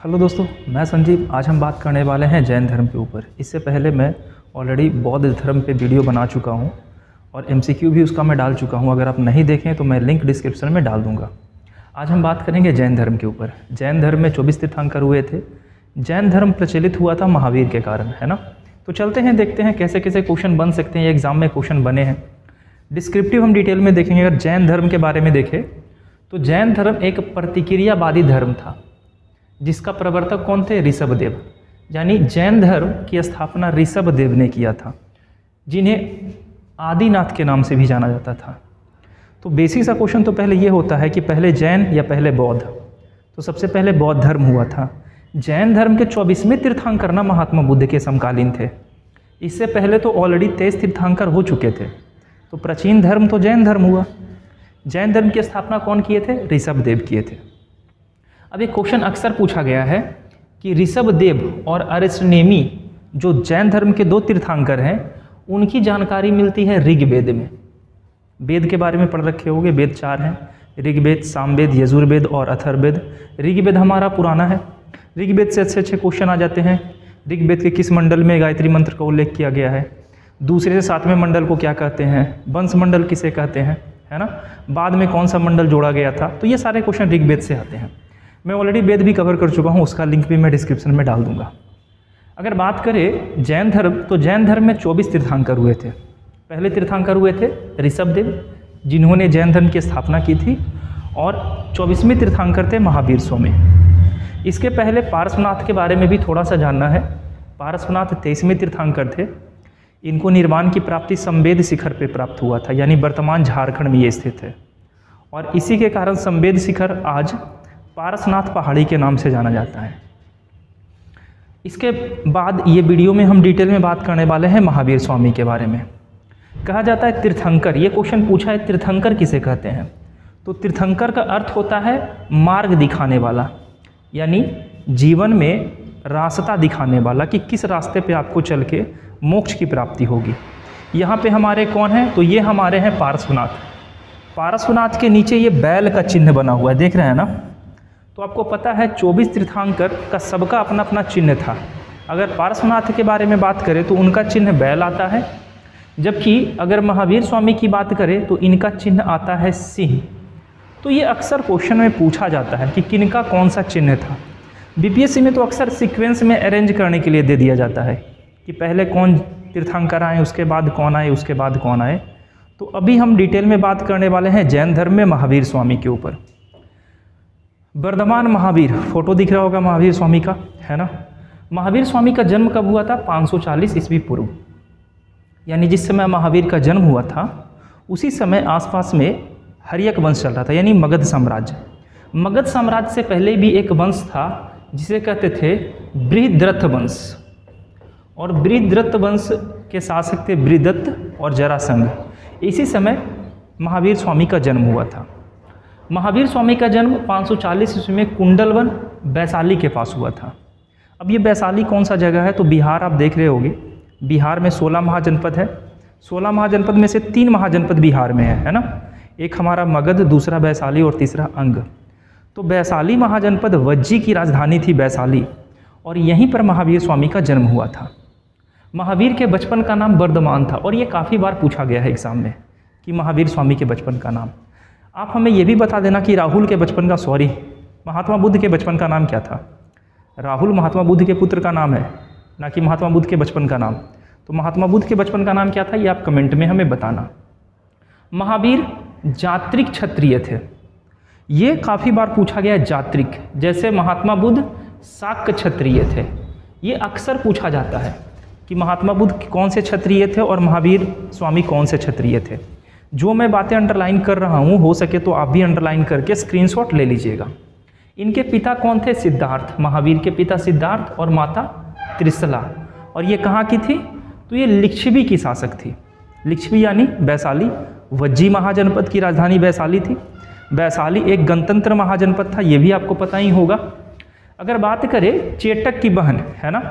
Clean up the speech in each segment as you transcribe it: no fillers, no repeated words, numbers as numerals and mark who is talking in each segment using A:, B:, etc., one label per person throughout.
A: Hello दोस्तों, मैं संजीव। आज हम बात करने वाले हैं जैन धर्म के ऊपर। इससे पहले मैं ऑलरेडी बौद्ध धर्म पे वीडियो बना चुका हूँ और एमसीक्यू भी उसका मैं डाल चुका हूँ। अगर आप नहीं देखें तो मैं लिंक डिस्क्रिप्शन में डाल दूँगा। आज हम बात करेंगे जैन धर्म के ऊपर। जैन धर्म में 24 तीर्थंकर हुए थे। जैन धर्म प्रचलित हुआ था महावीर के कारण, है ना। तो चलते हैं, देखते हैं कैसे कैसे क्वेश्चन बन सकते हैं। ये एग्जाम में क्वेश्चन बने हैं। डिस्क्रिप्टिव हम डिटेल में देखेंगे। अगर जैन धर्म के बारे में देखें तो जैन धर्म एक प्रतिक्रियावादी धर्म था, जिसका प्रवर्तक कौन थे? ऋषभदेव। यानी जैन धर्म की स्थापना ऋषभदेव ने किया था, जिन्हें आदिनाथ के नाम से भी जाना जाता था। तो बेसिक सा क्वेश्चन तो पहले ये होता है कि पहले जैन या पहले बौद्ध। तो सबसे पहले बौद्ध धर्म हुआ था। जैन धर्म के 24वें तीर्थंकर ना महात्मा बुद्ध के समकालीन थे। इससे पहले तो ऑलरेडी 23 तीर्थंकर हो चुके थे। तो प्राचीन धर्म तो जैन धर्म हुआ। जैन धर्म की स्थापना कौन किए थे? ऋषभदेव किए थे। अब एक क्वेश्चन अक्सर पूछा गया है कि ऋषभदेव और अरिष्टनेमी जो जैन धर्म के 2 तीर्थंकर हैं, उनकी जानकारी मिलती है ऋग्वेद में। वेद के बारे में पढ़ रखे होंगे। वेद 4 हैं: ऋग्वेद, सामवेद, यजुर्वेद और अथर्ववेद। ऋग्वेद हमारा पुराना है। ऋग्वेद से अच्छे अच्छे क्वेश्चन आ जाते हैं। ऋग्वेद के किस मंडल में गायत्री मंत्र का उल्लेख किया गया है? दूसरे से 7वें मंडल को क्या कहते हैं? वंश मंडल किसे कहते हैं, है ना। बाद में कौन सा मंडल जोड़ा गया था? तो ये सारे क्वेश्चन ऋग्वेद से आते हैं। मैं ऑलरेडी वेद भी कवर कर चुका हूँ, उसका लिंक भी मैं डिस्क्रिप्शन में डाल दूंगा। अगर बात करें जैन धर्म, तो जैन धर्म में 24 तीर्थंकर हुए थे। पहले तीर्थंकर हुए थे ऋषभदेव, जिन्होंने जैन धर्म की स्थापना की थी, और 24वें तीर्थंकर थे महावीर स्वामी। इसके पहले पार्श्वनाथ के बारे में भी थोड़ा सा जानना है। पार्श्वनाथ 23वें तीर्थंकर थे। इनको निर्वाण की प्राप्ति संवेद शिखर पर प्राप्त हुआ था, यानी वर्तमान झारखंड में ये स्थित है। और इसी के कारण संवेद शिखर आज पारसनाथ पहाड़ी के नाम से जाना जाता है। इसके बाद ये वीडियो में हम डिटेल में बात करने वाले हैं महावीर स्वामी के बारे में। कहा जाता है तीर्थंकर, ये क्वेश्चन पूछा है तीर्थंकर किसे कहते हैं? तो तीर्थंकर का अर्थ होता है मार्ग दिखाने वाला, यानी जीवन में रास्ता दिखाने वाला कि किस रास्ते पे आपको चल के मोक्ष की प्राप्ति होगी। यहाँ पे हमारे कौन हैं? तो ये हमारे हैं पार्श्वनाथ। पार्श्वनाथ के नीचे ये बैल का चिन्ह बना हुआ है, देख रहे हैं ना। तो आपको पता है 24 तीर्थंकर का सबका अपना अपना चिन्ह था। अगर पार्श्वनाथ के बारे में बात करें तो उनका चिन्ह बैल आता है, जबकि अगर महावीर स्वामी की बात करें तो इनका चिन्ह आता है सिंह। तो ये अक्सर क्वेश्चन में पूछा जाता है कि किनका कौन सा चिन्ह था। बीपीएससी में तो अक्सर सीक्वेंस में अरेंज करने के लिए दे दिया जाता है कि पहले कौन तीर्थंकर आए, उसके बाद कौन आए, उसके बाद कौन आए। तो अभी हम डिटेल में बात करने वाले हैं जैन धर्म में महावीर स्वामी के ऊपर। वर्धमान महावीर, फोटो दिख रहा होगा महावीर स्वामी का, है ना। महावीर स्वामी का जन्म कब हुआ था? 540 ईस्वी पूर्व। यानी जिस समय महावीर का जन्म हुआ था उसी समय आसपास में हर्यक वंश चल रहा था, यानी मगध साम्राज्य। मगध साम्राज्य से पहले भी एक वंश था जिसे कहते थे बृहद्रथ वंश, और बृहद्रथ वंश के शासक थे बृहदत्त और जरासंध। इसी समय महावीर स्वामी का जन्म हुआ था। महावीर स्वामी का जन्म 540 ईस्वी में कुंडलवन वैशाली के पास हुआ था। अब ये वैशाली कौन सा जगह है? तो बिहार आप देख रहे होंगे। बिहार में 16 महाजनपद है। 16 महाजनपद में से 3 महाजनपद बिहार में है ना। एक हमारा मगध, दूसरा वैशाली और तीसरा अंग। तो वैशाली महाजनपद वज्जी की राजधानी थी वैशाली, और यहीं पर महावीर स्वामी का जन्म हुआ था। महावीर के बचपन का नाम वर्धमान था, और ये काफ़ी बार पूछा गया है एग्जाम में कि महावीर स्वामी के बचपन का नाम। आप हमें यह भी बता देना कि राहुल के बचपन का, महात्मा बुद्ध के बचपन का नाम क्या था? राहुल महात्मा बुद्ध के पुत्र का नाम है, ना कि महात्मा बुद्ध के बचपन का नाम। तो महात्मा बुद्ध के बचपन का नाम क्या था, ये आप कमेंट में हमें बताना। महावीर जात्रिक क्षत्रिय थे। ये काफ़ी बार पूछा गया है जात्रिक, जैसे महात्मा बुद्ध शाक्त क्षत्रिय थे। ये अक्सर पूछा जाता है कि महात्मा बुद्ध कौन से क्षत्रिय थे और महावीर स्वामी कौन से क्षत्रिय थे। जो मैं बातें अंडरलाइन कर रहा हूँ, हो सके तो आप भी अंडरलाइन करके स्क्रीनशॉट ले लीजिएगा। इनके पिता कौन थे? सिद्धार्थ। महावीर के पिता सिद्धार्थ और माता त्रिशला। और ये कहाँ की थी? तो ये लिच्छवी की शासक थी। लिच्छवी यानी वैशाली, वज्जी महाजनपद की राजधानी वैशाली थी। वैशाली एक गणतंत्र महाजनपद था, ये भी आपको पता ही होगा। अगर बात करें चेटक की बहन, है ना,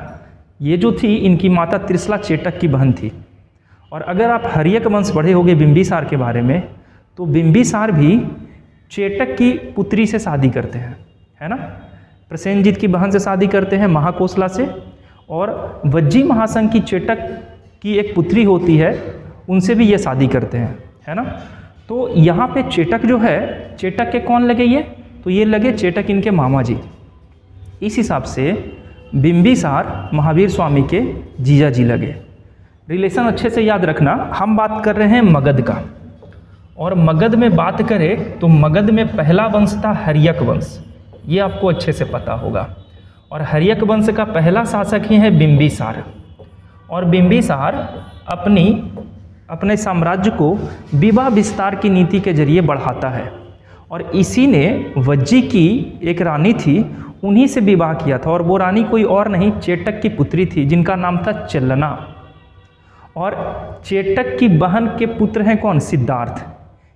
A: ये जो थी इनकी माता त्रिशला चेटक की बहन थी। और अगर आप हर्यक वंश पढ़े होंगे बिंबिसार के बारे में, तो बिंबिसार भी चेटक की पुत्री से शादी करते हैं, है ना। प्रसेनजीत की बहन से शादी करते हैं, महाकोसला से, और वज्जी महासंघ की चेटक की एक पुत्री होती है, उनसे भी ये शादी करते हैं, है ना। तो यहाँ पे चेटक जो है, चेटक के कौन लगे ये, तो ये लगे चेटक इनके मामा जी। इस हिसाब से बिंबिसार महावीर स्वामी के जीजा जी लगे। रिलेशन अच्छे से याद रखना। हम बात कर रहे हैं मगध का, और मगध में बात करें तो मगध में पहला वंश था हर्यक वंश, ये आपको अच्छे से पता होगा। और हर्यक वंश का पहला शासक ही है बिंबिसार, और बिंबिसार अपने साम्राज्य को विवाह विस्तार की नीति के जरिए बढ़ाता है, और इसी ने वज्जी की एक रानी थी, उन्हीं से विवाह किया था, और वो रानी कोई और नहीं चेटक की पुत्री थी, जिनका नाम था चलना। और चेटक की बहन के पुत्र हैं कौन, सिद्धार्थ।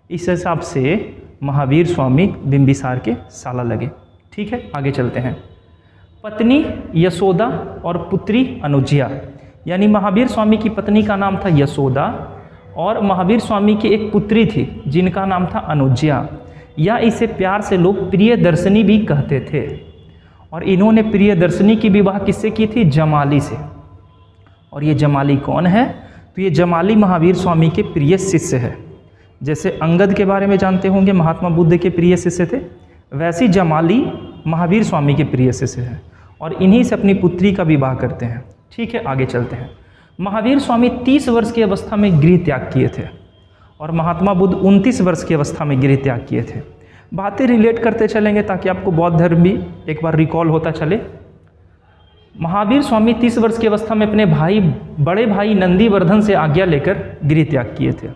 A: इस हिसाब से महावीर स्वामी बिंबिसार के साला लगे। ठीक है, आगे चलते हैं। पत्नी यशोदा और पुत्री अनुज्या, यानी महावीर स्वामी की पत्नी का नाम था यशोदा, और महावीर स्वामी की एक पुत्री थी जिनका नाम था अनुज्या, या इसे प्यार से लोग प्रियदर्शनी भी कहते थे। और इन्होंने प्रियदर्शनी की विवाह किससे की थी, जमाली से। और ये जमाली कौन है, तो ये जमाली महावीर स्वामी के प्रिय शिष्य है। जैसे अंगद के बारे में जानते होंगे, महात्मा बुद्ध के प्रिय शिष्य थे, वैसी जमाली महावीर स्वामी के प्रिय शिष्य है, और इन्हीं से अपनी पुत्री का विवाह करते हैं। ठीक है, आगे चलते हैं। महावीर स्वामी 30 वर्ष की अवस्था में गृह त्याग किए थे, और महात्मा बुद्ध 29 वर्ष की अवस्था में गृह त्याग किए थे। बातें रिलेट करते चलेंगे ताकि आपको बौद्ध धर्म भी एक बार रिकॉल होता चले। महावीर स्वामी 30 वर्ष की अवस्था में अपने बड़े भाई नंदीवर्धन से आज्ञा लेकर गृह त्याग किए थे,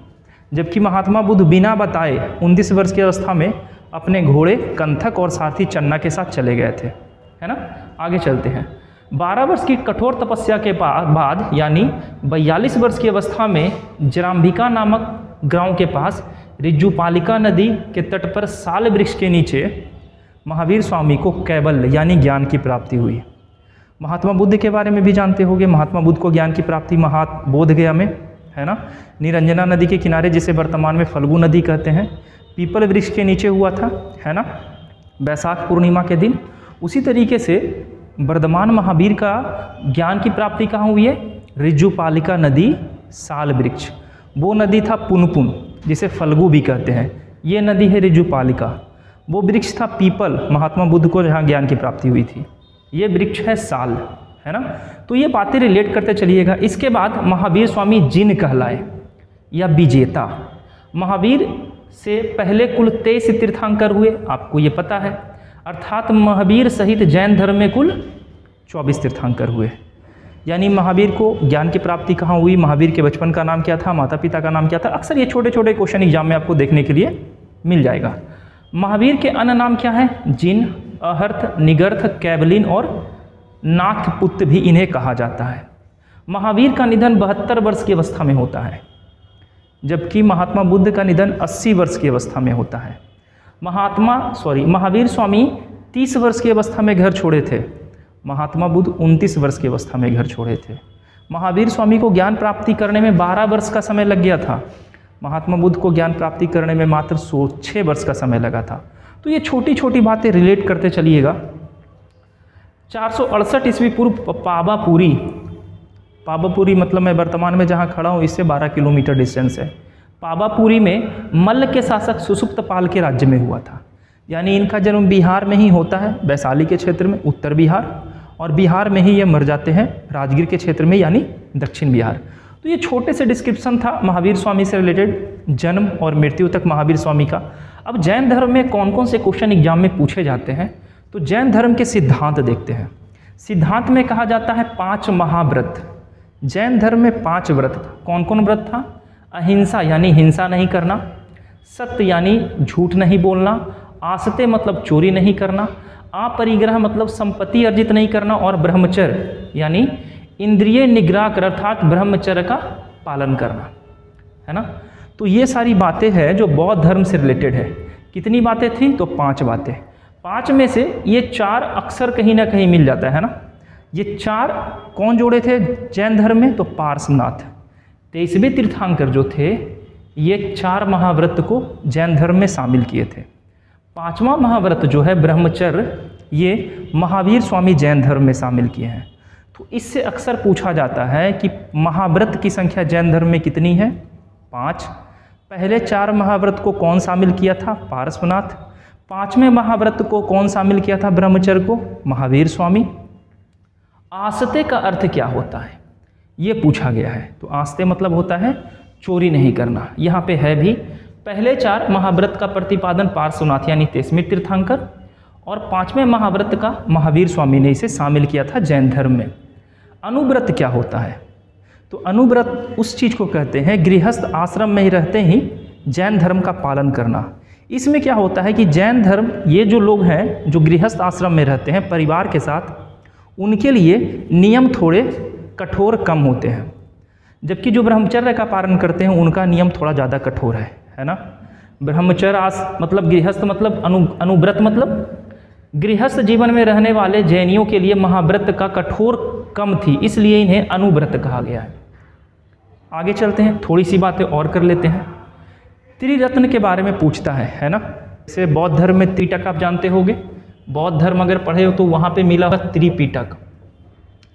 A: जबकि महात्मा बुद्ध बिना बताए 29 वर्ष की अवस्था में अपने घोड़े कंथक और सारथी चन्ना के साथ चले गए थे, है ना। आगे चलते हैं। 12 वर्ष की कठोर तपस्या के बाद यानी 42 वर्ष की अवस्था में जराम्भिका नामक गांव के पास ऋजुपालिका नदी के तट पर साल वृक्ष के नीचे महावीर स्वामी को कैवल्य यानी ज्ञान की प्राप्ति हुई। महात्मा बुद्ध के बारे में भी जानते होंगे। महात्मा बुद्ध को ज्ञान की प्राप्ति बोध गया में, है ना, निरंजना नदी के किनारे, जिसे वर्तमान में फल्गु नदी कहते हैं, पीपल वृक्ष के नीचे हुआ था, है ना, बैसाख पूर्णिमा के दिन। उसी तरीके से वर्धमान महावीर का ज्ञान की प्राप्ति कहाँ हुई है, ऋजुपालिका नदी साल वृक्ष। वो नदी था पुनपुन, जिसे फल्गु भी कहते हैं, ये नदी है ऋजुपालिका। वो वृक्ष था पीपल, महात्मा बुद्ध को जहाँ ज्ञान की प्राप्ति हुई थी, ये वृक्ष है साल, है ना। तो ये बातें रिलेट करते चलिएगा। इसके बाद महावीर स्वामी जिन कहलाए या विजेता। महावीर से पहले कुल 23 तीर्थंकर हुए, आपको ये पता है, अर्थात महावीर सहित जैन धर्म में कुल 24 तीर्थंकर हुए। यानी महावीर को ज्ञान की प्राप्ति कहाँ हुई, महावीर के बचपन का नाम क्या था, माता पिता का नाम क्या था। अक्सर ये छोटे छोटे क्वेश्चन एग्जाम में आपको देखने के लिए मिल जाएगा। महावीर के अन्य नाम क्या है, जिन, अहर्थ, निगर्थ, कैवलिन और नाथपुत्र भी इन्हें कहा जाता है। महावीर का निधन 72 वर्ष की अवस्था में होता है, जबकि महात्मा बुद्ध का निधन 80 वर्ष की अवस्था में होता है। महावीर स्वामी 30 वर्ष की अवस्था में घर छोड़े थे, महात्मा बुद्ध 29 वर्ष की अवस्था में घर छोड़े थे। महावीर स्वामी को ज्ञान प्राप्ति करने में 12 वर्ष का समय लग गया था, महात्मा बुद्ध को ज्ञान प्राप्ति करने में मात्र 6 वर्ष का समय लगा था। तो ये छोटी छोटी बातें रिलेट करते चलिएगा। 468 ईस्वी पूर्व पावापुरी मतलब मैं वर्तमान में जहाँ खड़ा हूँ इससे 12 किलोमीटर डिस्टेंस है। पावापुरी में मल्ल के शासक सुषुप्तपाल के राज्य में हुआ था। यानी इनका जन्म बिहार में ही होता है, वैशाली के क्षेत्र में, उत्तर बिहार, और बिहार में ही ये मर जाते हैं राजगीर के क्षेत्र में, यानी दक्षिण बिहार। तो ये छोटे से डिस्क्रिप्शन था महावीर स्वामी से रिलेटेड, जन्म और मृत्यु तक महावीर स्वामी का। अब जैन धर्म में कौन कौन से क्वेश्चन एग्जाम में पूछे जाते हैं, तो जैन धर्म के सिद्धांत देखते हैं। सिद्धांत में कहा जाता है 5 महाव्रत। जैन धर्म में 5 व्रत था। कौन कौन व्रत था, अहिंसा यानी हिंसा नहीं करना, सत्य यानी झूठ नहीं बोलना, आस्ते मतलब चोरी नहीं करना, अपरिग्रह मतलब संपत्ति अर्जित नहीं करना, और ब्रह्मचर्य यानी इंद्रिय निग्रह कर अर्थात ब्रह्मचर्य का पालन करना, है ना। तो ये सारी बातें हैं जो बौद्ध धर्म से रिलेटेड है। कितनी बातें थी, तो 5 बातें। 5 में से ये 4 अक्सर कहीं ना कहीं मिल जाता है ना। ये 4 कौन जोड़े थे जैन धर्म में, तो पार्श्वनाथ। 23वें तीर्थंकर जो थे ये 4 महाव्रत को जैन धर्म में शामिल किए थे। 5वां महाव्रत जो है ब्रह्मचर्य ये महावीर स्वामी जैन धर्म में शामिल किए हैं। तो इससे अक्सर पूछा जाता है कि महाव्रत की संख्या जैन धर्म में कितनी है? 5। पहले 4 महाव्रत को कौन शामिल किया था? पार्श्वनाथ। 5वें महाव्रत को कौन शामिल किया था? ब्रह्मचर्य को महावीर स्वामी। आस्ते का अर्थ क्या होता है ये पूछा गया है। तो आस्ते मतलब होता है चोरी नहीं करना। यहाँ पे है भी, पहले 4 महाव्रत का प्रतिपादन पार्श्वनाथ यानी तेस्मिर तीर्थंकर और 5वें महाव्रत का महावीर स्वामी ने इसे शामिल किया था जैन धर्म में। अनुव्रत क्या होता है? तो अनुव्रत उस चीज़ को कहते हैं गृहस्थ आश्रम में ही रहते ही जैन धर्म का पालन करना। इसमें क्या होता है कि जैन धर्म, ये जो लोग हैं जो गृहस्थ आश्रम में रहते हैं परिवार के साथ, उनके लिए नियम थोड़े कठोर कम होते हैं, जबकि जो ब्रह्मचर्य का पालन करते हैं उनका नियम थोड़ा ज़्यादा कठोर है ना। ब्रह्मचर्य मतलब गृहस्थ मतलब अनुव्रत मतलब गृहस्थ जीवन में रहने वाले जैनियों के लिए महाव्रत का कठोर कम थी, इसलिए इन्हें अनुव्रत कहा गया है। आगे चलते हैं, थोड़ी सी बातें और कर लेते हैं। त्रिरत्न के बारे में पूछता है ना। जैसे बौद्ध धर्म में त्रिटक आप जानते होंगे, बौद्ध धर्म अगर पढ़े हो तो वहाँ पे मिला हुआ त्रिपिटक।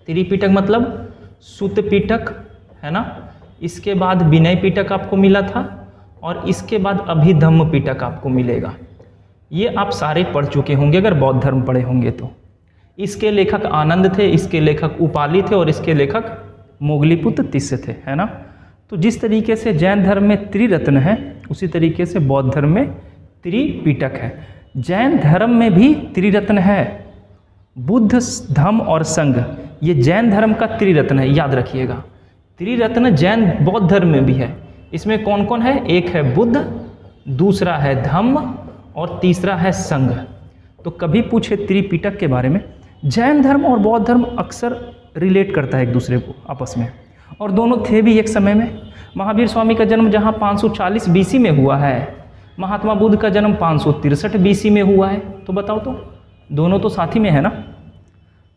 A: त्रिपिटक मतलब सुत पिटक है ना, इसके बाद विनय पिटक आपको मिला था और इसके बाद अभिधम्म पिटक आपको मिलेगा। ये आप सारे पढ़ चुके होंगे अगर बौद्ध धर्म पढ़े होंगे तो। इसके लेखक आनंद थे, इसके लेखक उपाली थे और इसके लेखक मोगलीपुत्र तिस्य थे, है ना। तो जिस तरीके से जैन धर्म में त्रिरत्न है उसी तरीके से बौद्ध धर्म में त्रिपिटक है। जैन धर्म में भी त्रिरत्न है, बुद्ध धम्म और संघ, ये जैन धर्म का त्रिरत्न है, याद रखिएगा। त्रिरत्न जैन बौद्ध धर्म में भी है। इसमें कौन कौन है? एक है बुद्ध, दूसरा है धम्म और तीसरा है संघ। तो कभी पूछे त्रिपिटक के बारे में। जैन धर्म और बौद्ध धर्म अक्सर रिलेट करता है एक दूसरे को आपस में, और दोनों थे भी एक समय में। महावीर स्वामी का जन्म जहाँ 540 BC में हुआ है, महात्मा बुद्ध का जन्म 563 BC में हुआ है। तो बताओ तो, दोनों तो साथ ही में है ना।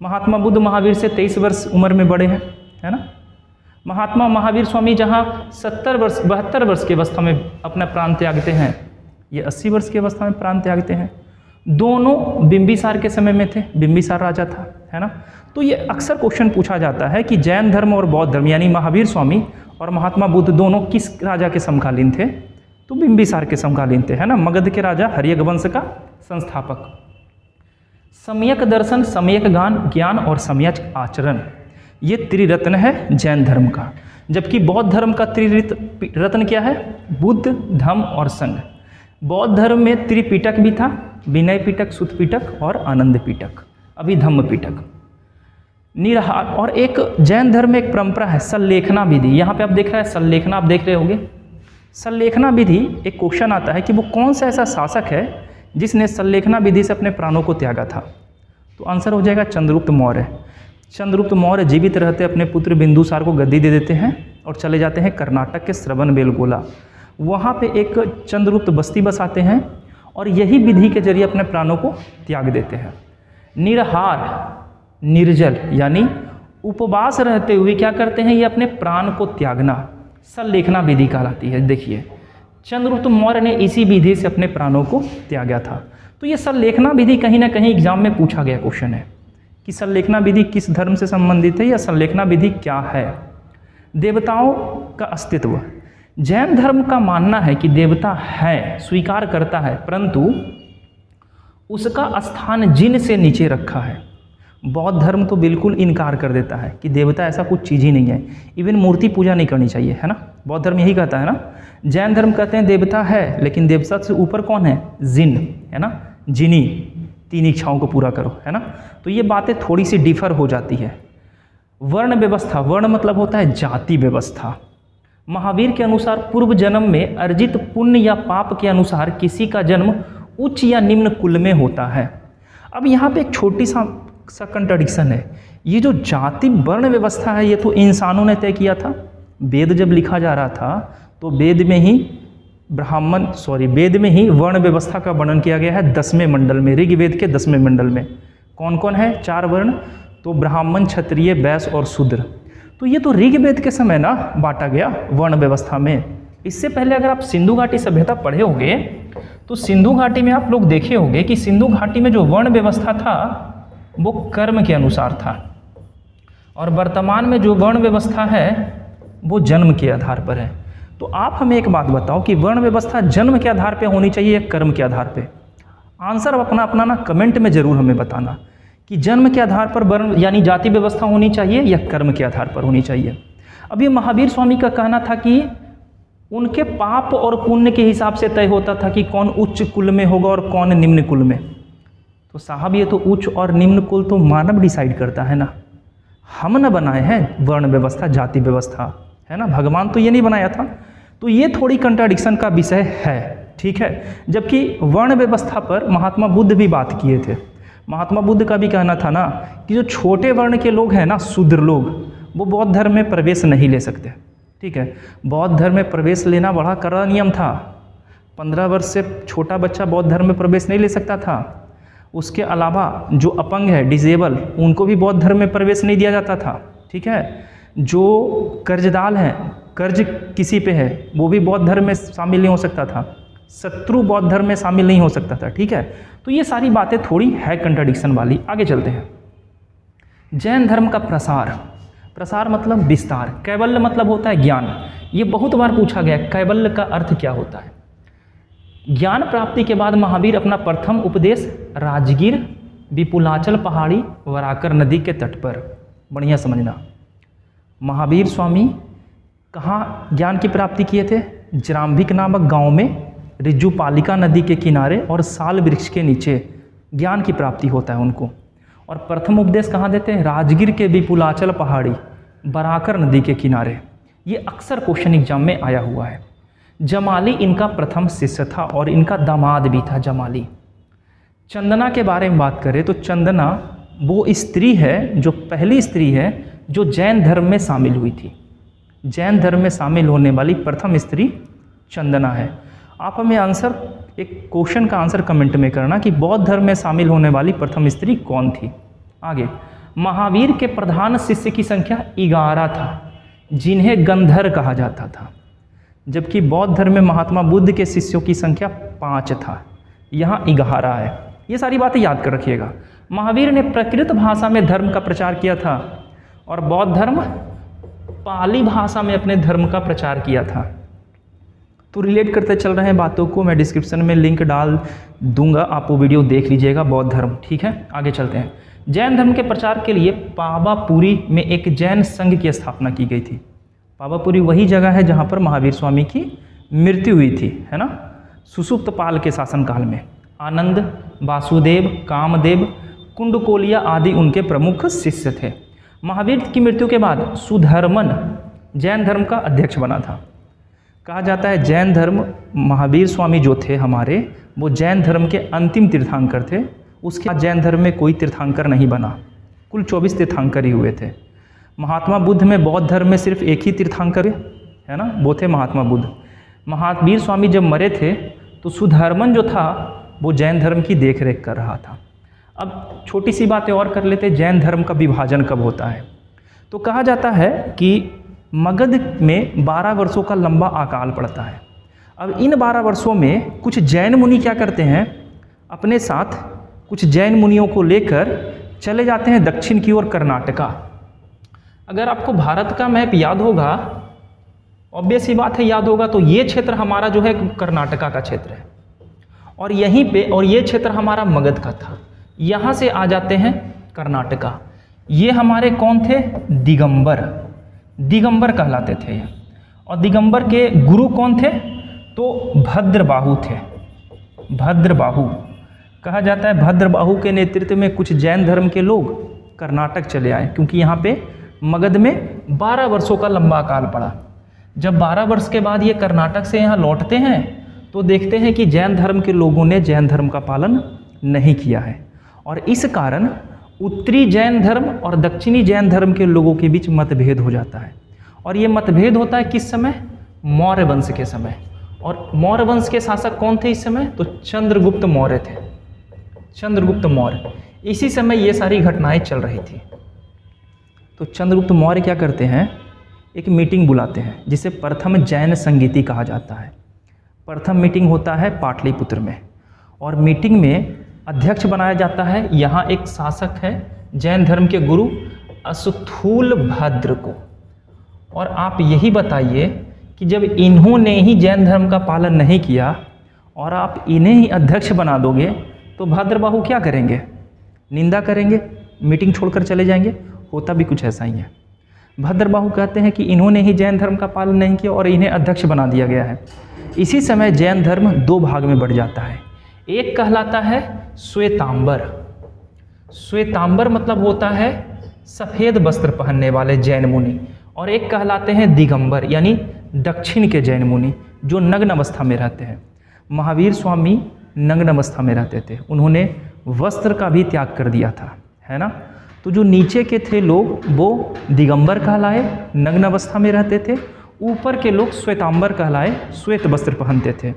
A: महात्मा बुद्ध महावीर से 23 वर्ष उम्र में बड़े हैं, है ना। महात्मा महावीर स्वामी जहाँ 72 वर्ष की अवस्था में अपना प्राण त्यागते हैं, ये 80 वर्ष की अवस्था में प्राण त्यागते हैं। दोनों बिंबिसार के समय में थे, बिंबिसार राजा था, है ना। तो ये अक्सर क्वेश्चन पूछा जाता है कि जैन धर्म और बौद्ध धर्म यानी महावीर स्वामी और महात्मा बुद्ध दोनों किस राजा के समकालीन थे? तो बिंबिसार के समकालीन थे, है ना, मगध के राजा हर्यक वंश का संस्थापक। सम्यक दर्शन, सम्यक ज्ञान और सम्यक आचरण, ये त्रिरत्न है जैन धर्म का। जबकि बौद्ध धर्म का त्रिरत्न क्या है? बुद्ध, धम्म और संघ। बौद्ध धर्म में त्रिपिटक भी था, विनय पिटक, सुत पिटक और आनंद पिटक, अभिधम्म पिटक, निराहार। और एक जैन धर्म में एक परंपरा है सल्लेखना विधि। यहाँ पे आप देख रहे हैं सल्लेखना, आप देख रहे होंगे। सल्लेखना विधि, एक क्वेश्चन आता है कि वो कौन सा ऐसा शासक है जिसने सल्लेखना विधि से अपने प्राणों को त्यागा था? तो आंसर हो जाएगा चंद्रगुप्त मौर्य। चंद्रगुप्त मौर्य जीवित रहते अपने पुत्र बिंदुसार को गद्दी दे देते हैं और चले जाते हैं कर्नाटक के श्रवणबेलगोला। वहाँ पे एक चंद्रगुप्त बस्ती बसाते हैं और यही विधि के जरिए अपने प्राणों को त्याग देते हैं। निराहार, निर्जल यानी उपवास रहते हुए क्या करते हैं? ये अपने प्राण को त्यागना सल्लेखना विधि कहलाती है। देखिए, चंद्रगुप्त मौर्य ने इसी विधि से अपने प्राणों को त्यागा था। तो ये सल्लेखना विधि कहीं ना कहीं एग्जाम में पूछा गया क्वेश्चन है कि सल्लेखना विधि किस धर्म से संबंधित है या सल्लेखना विधि क्या है। देवताओं का अस्तित्व, जैन धर्म का मानना है कि देवता है, स्वीकार करता है, परंतु उसका स्थान जिन से नीचे रखा है। बौद्ध धर्म तो बिल्कुल इनकार कर देता है कि देवता ऐसा कुछ चीज़ ही नहीं है, इवन मूर्ति पूजा नहीं करनी चाहिए, है ना। बौद्ध धर्म यही कहता है ना। जैन धर्म कहते हैं देवता है, लेकिन देवता से ऊपर कौन है? जिन, है ना, जिनी, 3 इच्छाओं को पूरा करो, है ना। तो ये बातें थोड़ी सी डिफर हो जाती है। वर्ण व्यवस्था, वर्ण मतलब होता है जाति व्यवस्था। महावीर के अनुसार पूर्व जन्म में अर्जित पुण्य या पाप के अनुसार किसी का जन्म उच्च या निम्न कुल में होता है। अब यहाँ पे एक छोटी सा कंट्राडिक्शन है। ये जो जाति वर्ण व्यवस्था है ये तो इंसानों ने तय किया था। वेद जब लिखा जा रहा था तो वेद में ही वेद में ही वर्ण व्यवस्था का वर्णन किया गया है 10वें मंडल में, ऋग्वेद के 10वें मंडल में। कौन कौन है? 4 वर्ण, तो ब्राह्मण, क्षत्रिय, वैश्य और शूद्र। तो ये तो ऋग्वेद के समय ना बांटा गया वर्ण व्यवस्था में। इससे पहले अगर आप सिंधु घाटी सभ्यता पढ़े होंगे तो सिंधु घाटी में आप लोग देखे होंगे कि सिंधु घाटी में जो वर्ण व्यवस्था था वो कर्म के अनुसार था, और वर्तमान में जो वर्ण व्यवस्था है वो जन्म के आधार पर है। तो आप हमें एक बात बताओ कि वर्ण व्यवस्था जन्म के आधार पर होनी चाहिए या कर्म के आधार पर? आंसर अपना अपना ना कमेंट में ज़रूर हमें बताना कि जन्म के आधार पर वर्ण यानी जाति व्यवस्था होनी चाहिए या कर्म के आधार पर होनी चाहिए। अब ये महावीर स्वामी का कहना था कि उनके पाप और पुण्य के हिसाब से तय होता था कि कौन उच्च कुल में होगा और कौन निम्न कुल में। तो साहब ये तो उच्च और निम्न कुल तो मानव डिसाइड करता है ना, हम न बनाए हैं वर्ण व्यवस्था जाति व्यवस्था, है ना, भगवान तो ये नहीं बनाया था। तो ये थोड़ी कंट्राडिक्शन का विषय है, ठीक है। जबकि वर्ण व्यवस्था पर महात्मा बुद्ध भी बात किए थे। महात्मा बुद्ध का भी कहना था ना कि जो छोटे वर्ण के लोग हैं ना, शूद्र लोग, वो बौद्ध धर्म में प्रवेश नहीं ले सकते, ठीक है। बौद्ध धर्म में प्रवेश लेना बड़ा कड़ा नियम था। 15 वर्ष से छोटा बच्चा बौद्ध धर्म में प्रवेश नहीं ले सकता था। उसके अलावा जो अपंग है, डिसेबल, उनको भी बौद्ध धर्म में प्रवेश नहीं दिया जाता था, ठीक है। जो कर्जदार हैं, कर्ज किसी पे है, वो भी बौद्ध धर्म में शामिल नहीं हो सकता था। शत्रु बौद्ध धर्म में शामिल नहीं हो सकता था, ठीक है। तो ये सारी बातें थोड़ी है कंट्राडिक्शन वाली। आगे चलते हैं। जैन धर्म का प्रसार, प्रसार मतलब विस्तार, कैवल्य मतलब होता है ज्ञान। ये बहुत बार पूछा गया, कैवल्य का अर्थ क्या होता है। ज्ञान प्राप्ति के बाद महावीर अपना प्रथम उपदेश राजगीर विपुलाचल पहाड़ी वराकर नदी के तट पर, बढ़िया समझना, महावीर स्वामी कहाँ ज्ञान की प्राप्ति किए थे? जराम्भिक नामक गांव में ऋजुपालिका नदी के किनारे और साल वृक्ष के नीचे ज्ञान की प्राप्ति होता है उनको। और प्रथम उपदेश कहाँ देते हैं? राजगीर के विपुलाचल पहाड़ी बराकर नदी के किनारे। ये अक्सर क्वेश्चन एग्जाम में आया हुआ है। जमाली इनका प्रथम शिष्य था और इनका दामाद भी था जमाली। चंदना के बारे में बात करें तो चंदना वो स्त्री है, जो पहली स्त्री है जो जैन धर्म में शामिल हुई थी। जैन धर्म में शामिल होने वाली प्रथम स्त्री चंदना है। आप हमें आंसर, एक क्वेश्चन का आंसर कमेंट में करना कि बौद्ध धर्म में शामिल होने वाली प्रथम स्त्री कौन थी। आगे, महावीर के प्रधान शिष्य की संख्या 11 था, जिन्हें गंधर कहा जाता था, जबकि बौद्ध धर्म में महात्मा बुद्ध के शिष्यों की संख्या 5 था, यहाँ 11 है। ये सारी बातें याद कर रखिएगा। महावीर ने प्राकृत भाषा में धर्म का प्रचार किया था और बौद्ध धर्म पाली भाषा में अपने धर्म का प्रचार किया था। तो रिलेट करते चल रहे हैं बातों को, मैं डिस्क्रिप्शन में लिंक डाल दूंगा, आप वो वीडियो देख लीजिएगा, बौद्ध धर्म, ठीक है। आगे चलते हैं। जैन धर्म के प्रचार के लिए पावापुरी में एक जैन संघ की स्थापना की गई थी। पावापुरी वही जगह है जहाँ पर महावीर स्वामी की मृत्यु हुई थी, है ना, सुसुप्तपाल के शासनकाल में। आनंद, वासुदेव, कामदेव, कुंडकोलिया आदि उनके प्रमुख शिष्य थे। महावीर की मृत्यु के बाद सुधर्मन जैन धर्म का अध्यक्ष बना था। कहा जाता है जैन धर्म, महावीर स्वामी जो थे हमारे, वो जैन धर्म के अंतिम तीर्थंकर थे। उसके बाद जैन धर्म में कोई तीर्थंकर नहीं बना, कुल 24 तीर्थंकर ही हुए थे। महात्मा बुद्ध में बौद्ध धर्म में सिर्फ एक ही तीर्थंकर है ना, वो थे महात्मा बुद्ध। महावीर स्वामी जब मरे थे तो सुधर्मन जो था वो जैन धर्म की देखरेख कर रहा था। अब छोटी सी बातें और कर लेते, जैन धर्म का विभाजन कब होता है। तो कहा जाता है कि मगध में 12 वर्षों का लंबा अकाल पड़ता है। अब इन 12 वर्षों में कुछ जैन मुनि क्या करते हैं, अपने साथ कुछ जैन मुनियों को लेकर चले जाते हैं दक्षिण की ओर, कर्नाटका। अगर आपको भारत का मैप याद होगा, ऑब्वियस ही बात है याद होगा, तो ये क्षेत्र हमारा जो है कर्नाटका का क्षेत्र है, और यहीं पे, और ये क्षेत्र हमारा मगध का था। यहाँ से आ जाते हैं कर्नाटका। ये हमारे कौन थे? दिगंबर, दिगंबर कहलाते थे ये। और दिगंबर के गुरु कौन थे? तो भद्रबाहु थे। भद्रबाहु कहा जाता है, भद्रबाहु के नेतृत्व में कुछ जैन धर्म के लोग कर्नाटक चले आए, क्योंकि यहाँ पे मगध में 12 वर्षों का लंबा अकाल पड़ा। जब 12 वर्ष के बाद ये कर्नाटक से यहाँ लौटते हैं तो देखते हैं कि जैन धर्म के लोगों ने जैन धर्म का पालन नहीं किया है, और इस कारण उत्तरी जैन धर्म और दक्षिणी जैन धर्म के लोगों के बीच मतभेद हो जाता है। और ये मतभेद होता है किस समय? मौर्य वंश के समय। और मौर्य वंश के शासक कौन थे इस समय? तो चंद्रगुप्त मौर्य थे, चंद्रगुप्त मौर्य। इसी समय ये सारी घटनाएं चल रही थी। तो चंद्रगुप्त मौर्य क्या करते हैं एक मीटिंग बुलाते हैं जिसे प्रथम जैन संगीति कहा जाता है। प्रथम मीटिंग होता है पाटलिपुत्र में और मीटिंग में अध्यक्ष बनाया जाता है, यहाँ एक शासक है जैन धर्म के गुरु स्थूलभद्र को। और आप यही बताइए कि जब इन्होंने ही जैन धर्म का पालन नहीं किया और आप इन्हें ही अध्यक्ष बना दोगे तो भद्रबाहु क्या करेंगे? निंदा करेंगे, मीटिंग छोड़कर चले जाएंगे। होता भी कुछ ऐसा ही है। भद्रबाहु कहते हैं कि इन्होंने ही जैन धर्म का पालन नहीं किया और इन्हें अध्यक्ष बना दिया गया है। इसी समय जैन धर्म दो भाग में बढ़ जाता है। एक कहलाता है श्वेतांबर। श्वेतांबर मतलब होता है सफ़ेद वस्त्र पहनने वाले जैन मुनि, और एक कहलाते हैं दिगंबर यानी दक्षिण के जैन मुनि जो नग्न अवस्था में रहते हैं। महावीर स्वामी नग्न अवस्था में रहते थे, उन्होंने वस्त्र का भी त्याग कर दिया था, है ना। तो जो नीचे के थे लोग वो दिगंबर कहलाए, नग्न अवस्था में रहते थे। ऊपर के लोग श्वेतांबर कहलाए, श्वेत वस्त्र पहनते थे।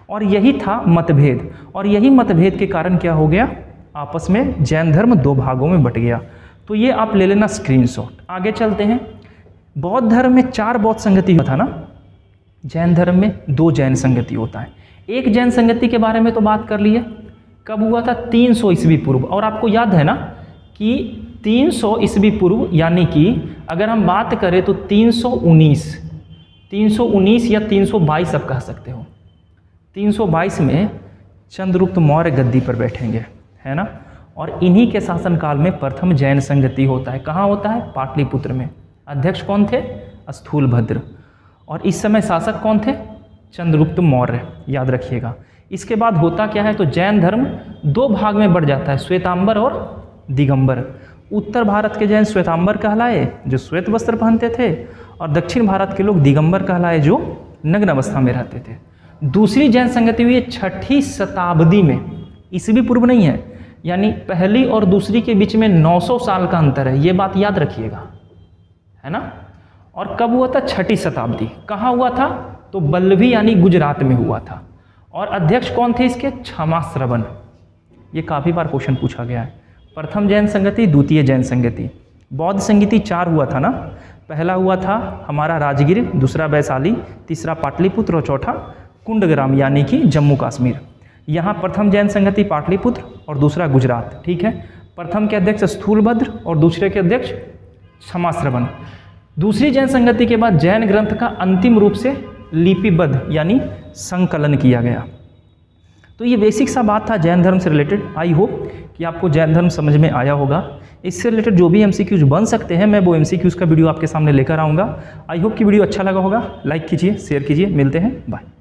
A: और यही था मतभेद, और यही मतभेद के कारण क्या हो गया, आपस में जैन धर्म दो भागों में बट गया। तो ये आप ले लेना स्क्रीनशॉट। आगे चलते हैं। बौद्ध धर्म में 4 बौद्ध संगति होता ना, जैन धर्म में 2 जैन संगति होता है। एक जैन संगति के बारे में तो बात कर लिए, कब हुआ था? 300 ईस्वी पूर्व। और आपको याद है ना कि 300 ईस्वी पूर्व यानी कि अगर हम बात करें तो 319 या 322 आप कह सकते हो। 322 में चंद्रगुप्त मौर्य गद्दी पर बैठेंगे, है ना। और इन्हीं के शासनकाल में प्रथम जैन संगति होता है। कहाँ होता है? पाटलिपुत्र में। अध्यक्ष कौन थे? स्थूलभद्र। और इस समय शासक कौन थे? चंद्रगुप्त मौर्य, याद रखिएगा। इसके बाद होता क्या है, तो जैन धर्म 2 भाग में बढ़ जाता है, श्वेतांबर और दिगंबर। उत्तर भारत के जैन श्वेतांबर कहलाए जो श्वेत वस्त्र पहनते थे, और दक्षिण भारत के लोग दिगंबर कहलाए जो नग्न अवस्था में रहते थे। दूसरी जैन संगति हुई 6ठी शताब्दी में, ईस्वी पूर्व नहीं है, यानी पहली और दूसरी के बीच में 900 साल का अंतर है, ये बात याद रखिएगा, है ना। और कब हुआ था? 6ठी शताब्दी। कहाँ हुआ था? तो बल्लभी यानी गुजरात में हुआ था। और अध्यक्ष कौन थे इसके? क्षमाश्रवण। ये काफ़ी बार क्वेश्चन पूछा गया है। प्रथम जैन संगति, द्वितीय जैन संगति। बौद्ध संगति 4 हुआ था ना। पहला हुआ था हमारा राजगिर, दूसरा वैशाली, तीसरा पाटलिपुत्र और चौथा कुंडग्राम यानी कि जम्मू कश्मीर। यहाँ प्रथम जैन संगति पाटलिपुत्र और दूसरा गुजरात, ठीक है। प्रथम के अध्यक्ष स्थूलभद्र और दूसरे के अध्यक्ष क्षमाश्रवण। दूसरी जैन संगति के बाद जैन ग्रंथ का अंतिम रूप से लिपिबद्ध यानी संकलन किया गया। तो ये बेसिक सा बात था जैन धर्म से रिलेटेड। आई होप कि आपको जैन धर्म समझ में आया होगा। इससे रिलेटेड जो भी MCQs बन सकते हैं मैं वो MCQs का वीडियो आपके सामने लेकर आऊँगा। आई होप कि वीडियो अच्छा लगा होगा। लाइक कीजिए, शेयर कीजिए। मिलते हैं, बाय।